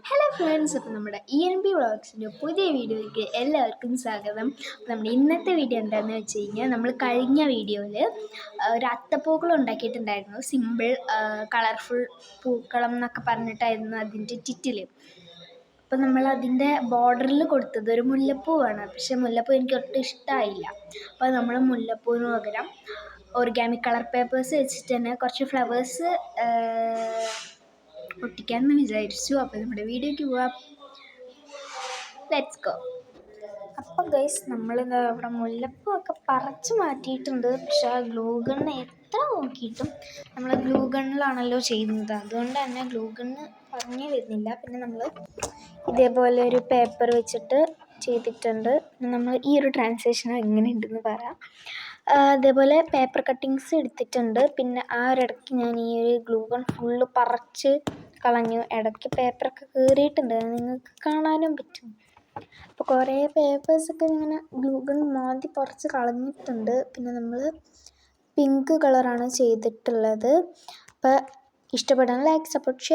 Hello friends, അപ്പോൾ നമ്മുടെ ENB വ്ളോഗ്സിൻ്റെ പുതിയ വീഡിയോയ്ക്ക് എല്ലാവർക്കും സ്വാഗതം. നമ്മുടെ ഇന്നത്തെ വീഡിയോ എന്താണെന്ന് വെച്ച് കഴിഞ്ഞാൽ, നമ്മൾ കഴിഞ്ഞ വീഡിയോയിൽ ഒരു അത്തപ്പൂക്കളം ഉണ്ടാക്കിയിട്ടുണ്ടായിരുന്നു. സിമ്പിൾ കളർഫുൾ പൂക്കളം എന്നൊക്കെ പറഞ്ഞിട്ടായിരുന്നു അതിൻ്റെ ടിറ്റിൽ. അപ്പോൾ നമ്മൾ അതിൻ്റെ ബോർഡറിൽ കൊടുത്തത് ഒരു മുല്ലപ്പൂവാണ്. പക്ഷേ മുല്ലപ്പൂ എനിക്ക് ഒട്ടും ഇഷ്ടമായില്ല. അപ്പോൾ നമ്മൾ മുല്ലപ്പൂവിന് പകരം ഓർഗാനിക് കളർ പേപ്പേഴ്സ് വെച്ചിട്ട് തന്നെ കുറച്ച് ഫ്ലവേഴ്സ് ഒട്ടിക്കാമെന്ന് വിചാരിച്ചു. അപ്പോൾ നമ്മുടെ വീഡിയോയ്ക്ക് പോവാം. Let's go. അപ്പം ഗൈസ്, നമ്മളിത് അവിടെ മുല്ലപ്പൂ ഒക്കെ പറിച്ച് മാറ്റിയിട്ടുണ്ട്. പക്ഷേ ആ ഗ്ലൂ ഗണ്ണ് എത്ര നോക്കിയിട്ടും നമ്മൾ ഗ്ലൂ ഗണ്ണിലാണല്ലോ ചെയ്യുന്നത്, അതുകൊണ്ട് തന്നെ ഗ്ലൂ ഗണ്ണ് പറഞ്ഞേ വരുന്നില്ല. പിന്നെ നമ്മൾ ഇതേപോലെ ഒരു പേപ്പർ വെച്ചിട്ട് ചെയ്തിട്ടുണ്ട്. നമ്മൾ ഈ ഒരു ട്രാൻസാക്ഷൻ എങ്ങനെയുണ്ടെന്ന് പറയാം. അതേപോലെ പേപ്പർ കട്ടിങ്സ് എടുത്തിട്ടുണ്ട്. പിന്നെ ആ ഒരിടയ്ക്ക് ഞാൻ ഈ ഒരു ഗ്ലൂ ഗൺ ഫുള്ള് പറിച്ച് കളഞ്ഞു. ഇടയ്ക്ക് പേപ്പറൊക്കെ കീറിയിട്ടുണ്ട്, നിങ്ങൾക്ക് കാണാനും പറ്റും. അപ്പോൾ കുറേ പേപ്പേഴ്സൊക്കെ ഇങ്ങനെ ഗ്ലൂ ഗൺ മാന്തി പറിച്ച് കളഞ്ഞിട്ടുണ്ട്. പിന്നെ നമ്മൾ പിങ്ക് കളറാണ് ചെയ്തിട്ടുള്ളത്. അപ്പോൾ ഇഷ്ടപ്പെടാൻ ലൈക്ക്, സപ്പോർട്ട്, ഷെയർ.